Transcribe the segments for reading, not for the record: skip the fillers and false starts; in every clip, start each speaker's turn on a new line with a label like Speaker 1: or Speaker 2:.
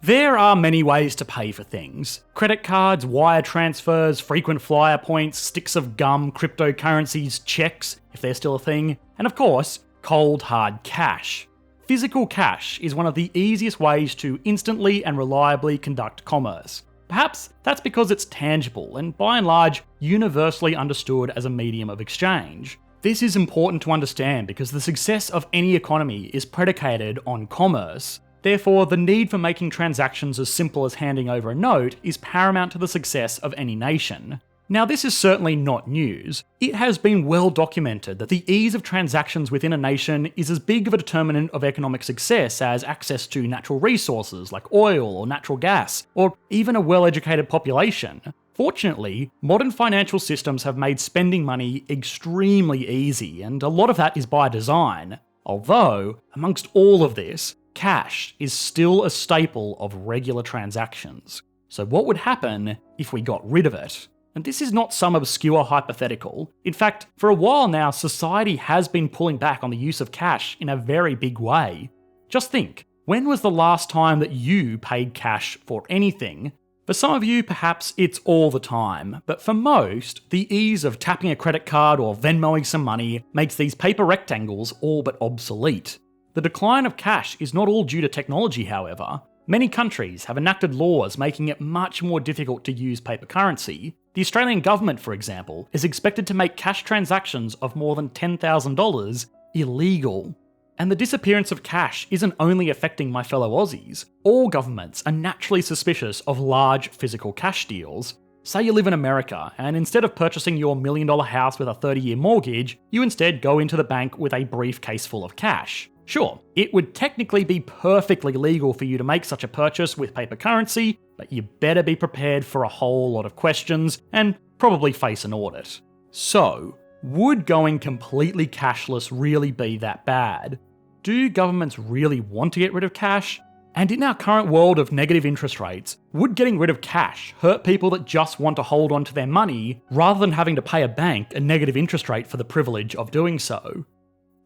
Speaker 1: There are many ways to pay for things. Credit cards, wire transfers, frequent flyer points, sticks of gum, cryptocurrencies, checks, if they're still a thing, and of course, cold hard cash. Physical cash is one of the easiest ways to instantly and reliably conduct commerce. Perhaps that's because it's tangible and by and large universally understood as a medium of exchange. This is important to understand because the success of any economy is predicated on commerce. Therefore, the need for making transactions as simple as handing over a note is paramount to the success of any nation. Now, this is certainly not news. It has been well documented that the ease of transactions within a nation is as big of a determinant of economic success as access to natural resources like oil or natural gas, or even a well-educated population. Fortunately, modern financial systems have made spending money extremely easy, and a lot of that is by design. Although, amongst all of this, cash is still a staple of regular transactions. So what would happen if we got rid of it? And this is not some obscure hypothetical. In fact, for a while now, society has been pulling back on the use of cash in a very big way. Just think, when was the last time that you paid cash for anything? For some of you, perhaps it's all the time, but for most, the ease of tapping a credit card or Venmoing some money makes these paper rectangles all but obsolete. The decline of cash is not all due to technology, however. Many countries have enacted laws making it much more difficult to use paper currency. The Australian government, for example, is expected to make cash transactions of more than $10,000 illegal. And the disappearance of cash isn't only affecting my fellow Aussies. All governments are naturally suspicious of large physical cash deals. Say you live in America, and instead of purchasing your $1 million house with a 30-year mortgage, you instead go into the bank with a briefcase full of cash. Sure, it would technically be perfectly legal for you to make such a purchase with paper currency, but you better be prepared for a whole lot of questions and probably face an audit. So, would going completely cashless really be that bad? Do governments really want to get rid of cash? And in our current world of negative interest rates, would getting rid of cash hurt people that just want to hold on to their money rather than having to pay a bank a negative interest rate for the privilege of doing so?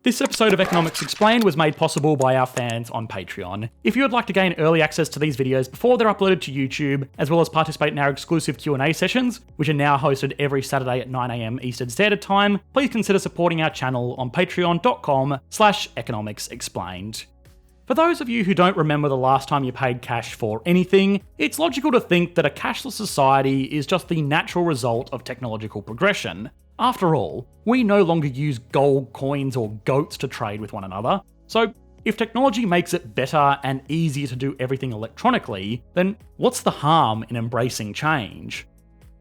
Speaker 1: This episode of Economics Explained was made possible by our fans on Patreon. If you would like to gain early access to these videos before they're uploaded to YouTube, as well as participate in our exclusive Q&A sessions, which are now hosted every Saturday at 9 AM Eastern Standard Time, please consider supporting our channel on patreon.com/economicsexplained. For those of you who don't remember the last time you paid cash for anything, it's logical to think that a cashless society is just the natural result of technological progression. After all, we no longer use gold coins or goats to trade with one another, so if technology makes it better and easier to do everything electronically, then what's the harm in embracing change?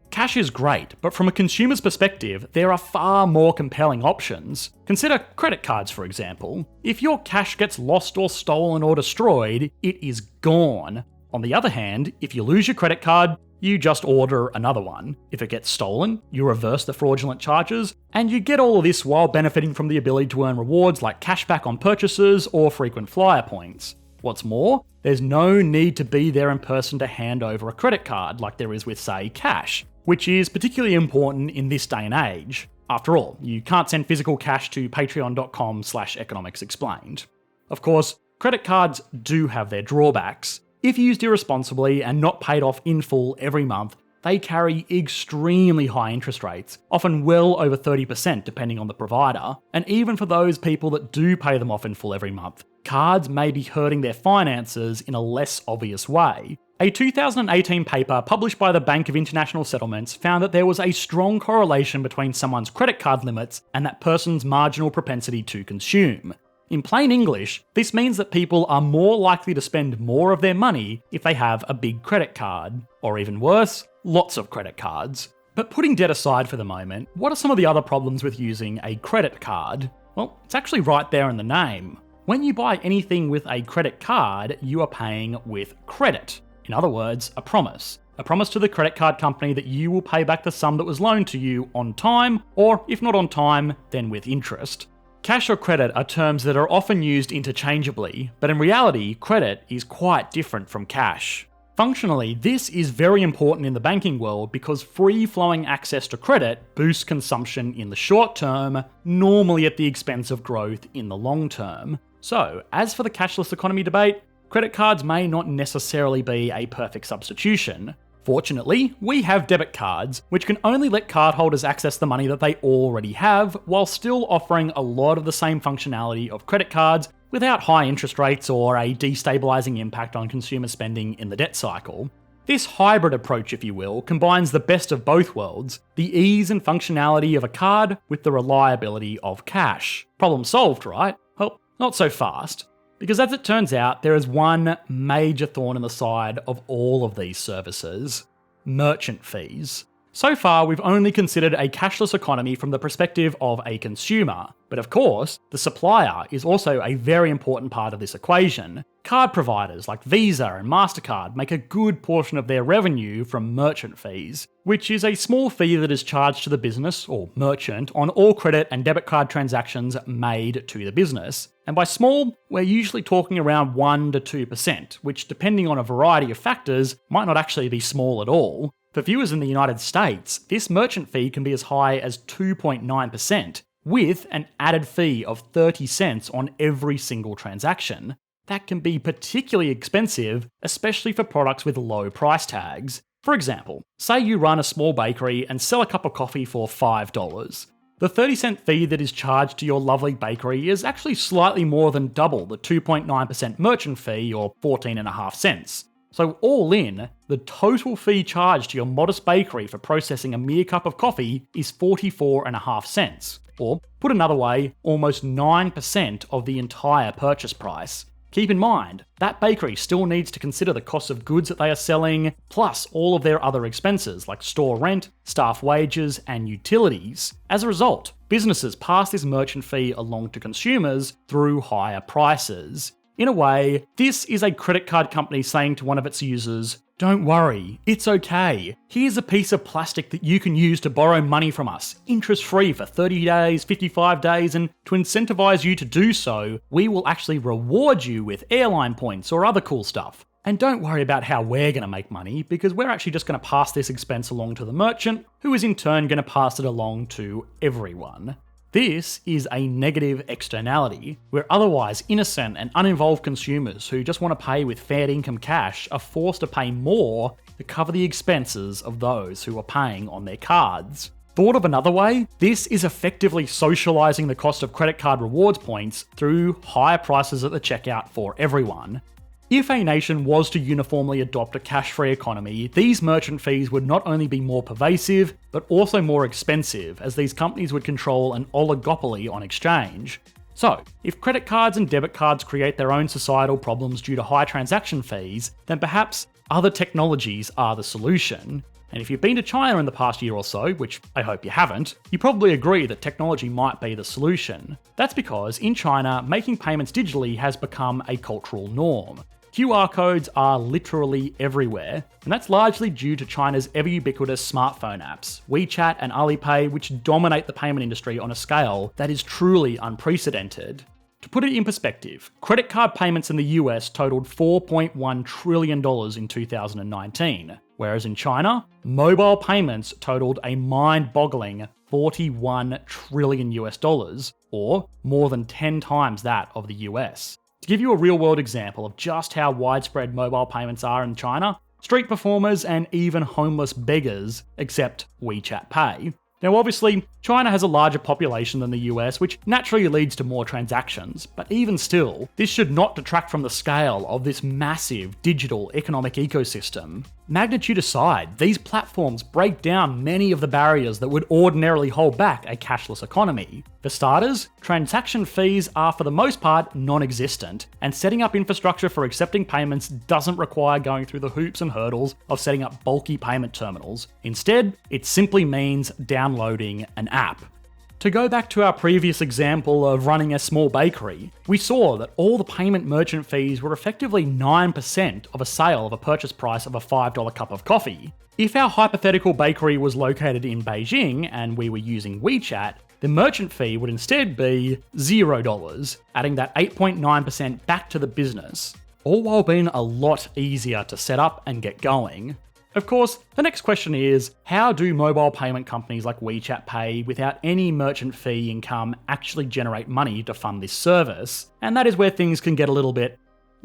Speaker 1: Cash is great, but from a consumer's perspective, there are far more compelling options. Consider credit cards, for example. If your cash gets lost or stolen or destroyed, it is gone. On the other hand, if you lose your credit card, you just order another one. If it gets stolen, you reverse the fraudulent charges, and you get all of this while benefiting from the ability to earn rewards like cashback on purchases or frequent flyer points. What's more, there's no need to be there in person to hand over a credit card like there is with, say, cash, which is particularly important in this day and age. After all, you can't send physical cash to patreon.com/economicsexplained. Of course, credit cards do have their drawbacks. If used irresponsibly and not paid off in full every month, they carry extremely high interest rates, often well over 30% depending on the provider. And even for those people that do pay them off in full every month, cards may be hurting their finances in a less obvious way. A 2018 paper published by the Bank of International Settlements found that there was a strong correlation between someone's credit card limits and that person's marginal propensity to consume. In plain English, this means that people are more likely to spend more of their money if they have a big credit card. Or even worse, lots of credit cards. But putting debt aside for the moment, what are some of the other problems with using a credit card? Well, it's actually right there in the name. When you buy anything with a credit card, you are paying with credit. In other words, a promise. A promise to the credit card company that you will pay back the sum that was loaned to you on time, or if not on time, then with interest. Cash or credit are terms that are often used interchangeably, but in reality, credit is quite different from cash. Functionally, this is very important in the banking world because free-flowing access to credit boosts consumption in the short term, normally at the expense of growth in the long term. So, as for the cashless economy debate, credit cards may not necessarily be a perfect substitution. Fortunately, we have debit cards, which can only let cardholders access the money that they already have, while still offering a lot of the same functionality of credit cards without high interest rates or a destabilizing impact on consumer spending in the debt cycle. This hybrid approach, if you will, combines the best of both worlds, the ease and functionality of a card with the reliability of cash. Problem solved, right? Well, not so fast. Because as it turns out, there is one major thorn in the side of all of these services: merchant fees. So far, we've only considered a cashless economy from the perspective of a consumer, but of course, the supplier is also a very important part of this equation. Card providers like Visa and MasterCard make a good portion of their revenue from merchant fees, which is a small fee that is charged to the business or merchant on all credit and debit card transactions made to the business. And by small, we're usually talking around 1 to 2%, which depending on a variety of factors might not actually be small at all. For viewers in the United States, this merchant fee can be as high as 2.9%, with an added fee of 30 cents on every single transaction. That can be particularly expensive, especially for products with low price tags. For example, say you run a small bakery and sell a cup of coffee for $5. The 30-cent fee that is charged to your lovely bakery is actually slightly more than double the 2.9% merchant fee, or 14.5 cents. So all in, the total fee charged to your modest bakery for processing a mere cup of coffee is 44.5 cents. Or, put another way, almost 9% of the entire purchase price. Keep in mind, that bakery still needs to consider the cost of goods that they are selling, plus all of their other expenses like store rent, staff wages, and utilities. As a result, businesses pass this merchant fee along to consumers through higher prices. In a way, this is a credit card company saying to one of its users, "Don't worry, it's okay. Here's a piece of plastic that you can use to borrow money from us, interest-free for 30 days, 55 days, and to incentivize you to do so, we will actually reward you with airline points or other cool stuff. And don't worry about how we're going to make money, because we're actually just going to pass this expense along to the merchant, who is in turn going to pass it along to everyone." This is a negative externality, where otherwise innocent and uninvolved consumers who just want to pay with fair income cash are forced to pay more to cover the expenses of those who are paying on their cards. Thought of another way, this is effectively socializing the cost of credit card rewards points through higher prices at the checkout for everyone. If a nation was to uniformly adopt a cash-free economy, these merchant fees would not only be more pervasive, but also more expensive, as these companies would control an oligopoly on exchange. So, if credit cards and debit cards create their own societal problems due to high transaction fees, then perhaps other technologies are the solution. And if you've been to China in the past year or so, which I hope you haven't, you probably agree that technology might be the solution. That's because in China, making payments digitally has become a cultural norm. QR codes are literally everywhere, and that's largely due to China's ever-ubiquitous smartphone apps, WeChat and Alipay, which dominate the payment industry on a scale that is truly unprecedented. To put it in perspective, credit card payments in the US totaled $4.1 trillion in 2019, whereas in China, mobile payments totaled a mind-boggling $41 trillion US, or more than 10 times that of the US. To give you a real-world example of just how widespread mobile payments are in China, street performers and even homeless beggars accept WeChat Pay. Now obviously, China has a larger population than the US, which naturally leads to more transactions, but even still, this should not detract from the scale of this massive digital economic ecosystem. Magnitude aside, these platforms break down many of the barriers that would ordinarily hold back a cashless economy. For starters, transaction fees are for the most part non-existent, and setting up infrastructure for accepting payments doesn't require going through the hoops and hurdles of setting up bulky payment terminals. Instead, it simply means downloading an app. To go back to our previous example of running a small bakery, we saw that all the payment merchant fees were effectively 9% of a sale of a purchase price of a $5 cup of coffee. If our hypothetical bakery was located in Beijing and we were using WeChat, the merchant fee would instead be $0, adding that 8.9% back to the business, all while being a lot easier to set up and get going. Of course, the next question is, how do mobile payment companies like WeChat Pay without any merchant fee income actually generate money to fund this service? And that is where things can get a little bit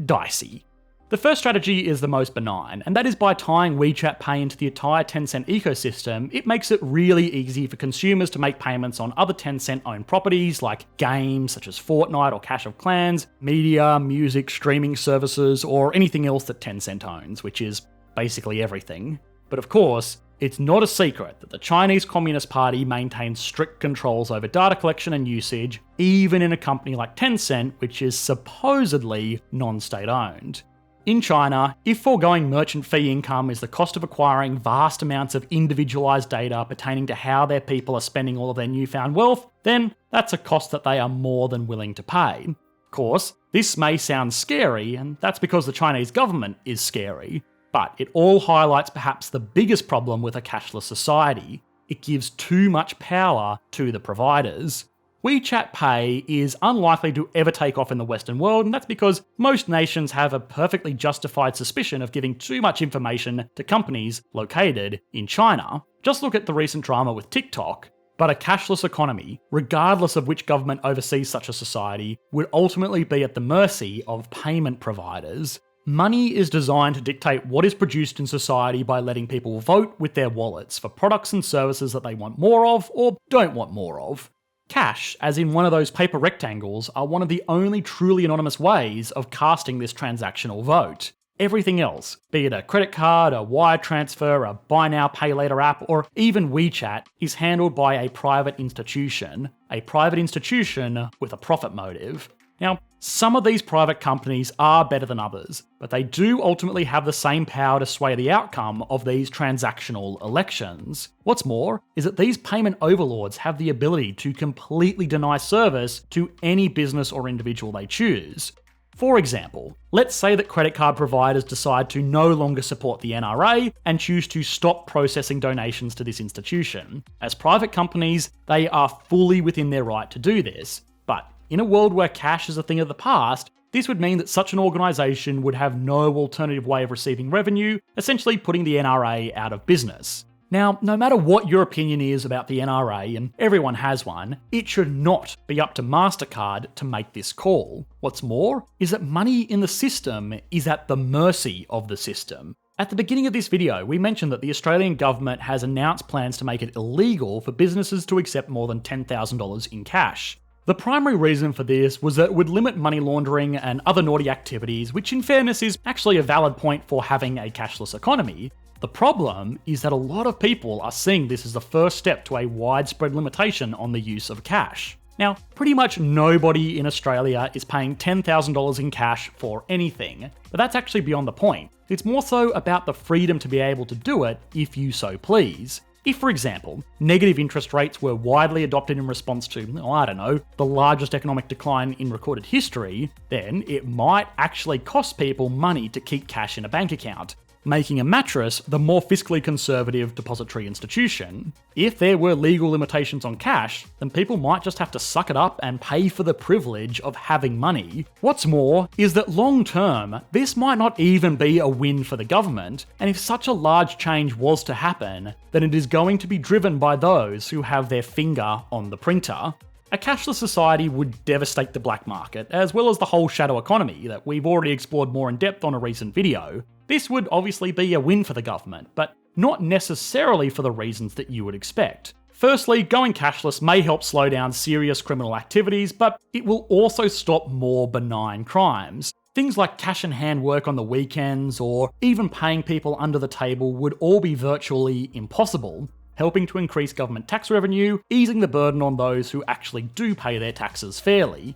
Speaker 1: dicey. The first strategy is the most benign, and that is by tying WeChat Pay into the entire Tencent ecosystem, it makes it really easy for consumers to make payments on other Tencent-owned properties like games such as Fortnite or Clash of Clans, media, music, streaming services, or anything else that Tencent owns, which is basically everything. But of course, it's not a secret that the Chinese Communist Party maintains strict controls over data collection and usage, even in a company like Tencent, which is supposedly non-state owned. In China, if foregoing merchant fee income is the cost of acquiring vast amounts of individualised data pertaining to how their people are spending all of their newfound wealth, then that's a cost that they are more than willing to pay. Of course, this may sound scary, and that's because the Chinese government is scary, but it all highlights perhaps the biggest problem with a cashless society. It gives too much power to the providers. WeChat Pay is unlikely to ever take off in the Western world, and that's because most nations have a perfectly justified suspicion of giving too much information to companies located in China. Just look at the recent drama with TikTok. But a cashless economy, regardless of which government oversees such a society, would ultimately be at the mercy of payment providers. Money is designed to dictate what is produced in society by letting people vote with their wallets for products and services that they want more of or don't want more of. Cash, as in one of those paper rectangles, are one of the only truly anonymous ways of casting this transactional vote. Everything else, be it a credit card, a wire transfer, a buy now pay later app, or even WeChat, is handled by a private institution with a profit motive. Now, some of these private companies are better than others, but they do ultimately have the same power to sway the outcome of these transactional elections. What's more, is that these payment overlords have the ability to completely deny service to any business or individual they choose. For example, let's say that credit card providers decide to no longer support the NRA and choose to stop processing donations to this institution. As private companies, they are fully within their right to do this, but in a world where cash is a thing of the past, this would mean that such an organisation would have no alternative way of receiving revenue, essentially putting the NRA out of business. Now, no matter what your opinion is about the NRA, and everyone has one, it should not be up to MasterCard to make this call. What's more, is that money in the system is at the mercy of the system. At the beginning of this video, we mentioned that the Australian government has announced plans to make it illegal for businesses to accept more than $10,000 in cash. The primary reason for this was that it would limit money laundering and other naughty activities, which in fairness is actually a valid point for having a cashless economy. The problem is that a lot of people are seeing this as the first step to a widespread limitation on the use of cash. Now, pretty much nobody in Australia is paying $10,000 in cash for anything, but that's actually beyond the point. It's more so about the freedom to be able to do it if you so please. If, for example, negative interest rates were widely adopted in response to, the largest economic decline in recorded history, then it might actually cost people money to keep cash in a bank account, making a mattress the more fiscally conservative depository institution. If there were legal limitations on cash, then people might just have to suck it up and pay for the privilege of having money. What's more is that long term, this might not even be a win for the government, and if such a large change was to happen, then it is going to be driven by those who have their finger on the printer. A cashless society would devastate the black market, as well as the whole shadow economy that we've already explored more in depth on a recent video. This would obviously be a win for the government, but not necessarily for the reasons that you would expect. Firstly, going cashless may help slow down serious criminal activities, but it will also stop more benign crimes. Things like cash in hand work on the weekends, or even paying people under the table would all be virtually impossible, helping to increase government tax revenue, easing the burden on those who actually do pay their taxes fairly.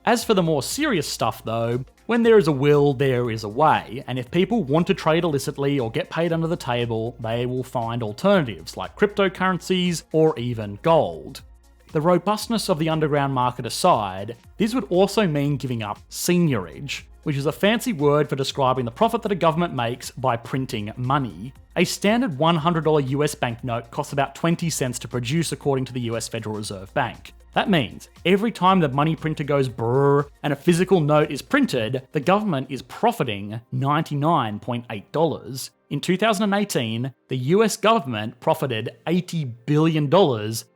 Speaker 1: As for the more serious stuff though, when there is a will, there is a way, and if people want to trade illicitly or get paid under the table, they will find alternatives like cryptocurrencies or even gold. The robustness of the underground market aside, this would also mean giving up seigniorage, which is a fancy word for describing the profit that a government makes by printing money. A standard $100 US banknote costs about 20 cents to produce according to the US Federal Reserve Bank. That means every time the money printer goes brrr and a physical note is printed, the government is profiting $99.8. In 2018, the US government profited $80 billion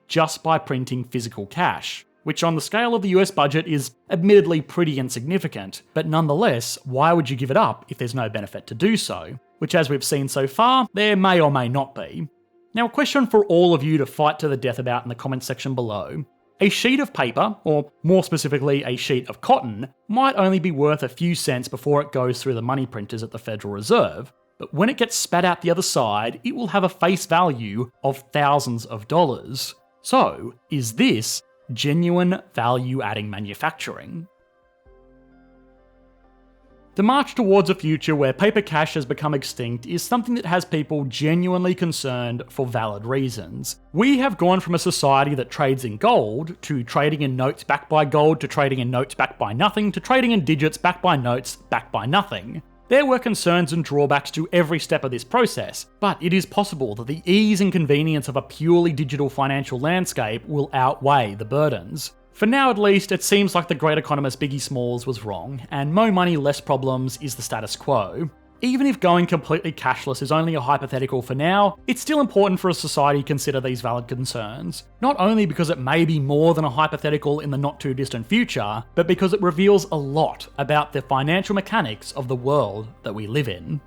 Speaker 1: just by printing physical cash. which on the scale of the US budget is admittedly pretty insignificant, but nonetheless, why would you give it up if there's no benefit to do so? Which, as we've seen so far, there may or may not be. Now, a question for all of you to fight to the death about in the comments section below. A sheet of paper, or more specifically a sheet of cotton, might only be worth a few cents before it goes through the money printers at the Federal Reserve, but when it gets spat out the other side, it will have a face value of thousands of dollars. So, is this genuine value-adding manufacturing? The march towards a future where paper cash has become extinct is something that has people genuinely concerned for valid reasons. We have gone from a society that trades in gold, to trading in notes backed by gold, to trading in notes backed by nothing, to trading in digits backed by notes backed by nothing. There were concerns and drawbacks to every step of this process, but it is possible that the ease and convenience of a purely digital financial landscape will outweigh the burdens. For now at least, it seems like the great economist Biggie Smalls was wrong, and more money, less problems is the status quo. Even if going completely cashless is only a hypothetical for now, it's still important for a society to consider these valid concerns. Not only because it may be more than a hypothetical in the not too distant future, but because it reveals a lot about the financial mechanics of the world that we live in.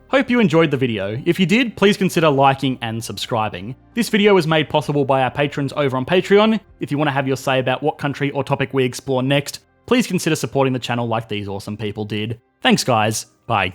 Speaker 1: Hope you enjoyed the video. If you did, please consider liking and subscribing. This video was made possible by our patrons over on Patreon. If you want to have your say about what country or topic we explore next, please consider supporting the channel like these awesome people did. Thanks guys, bye.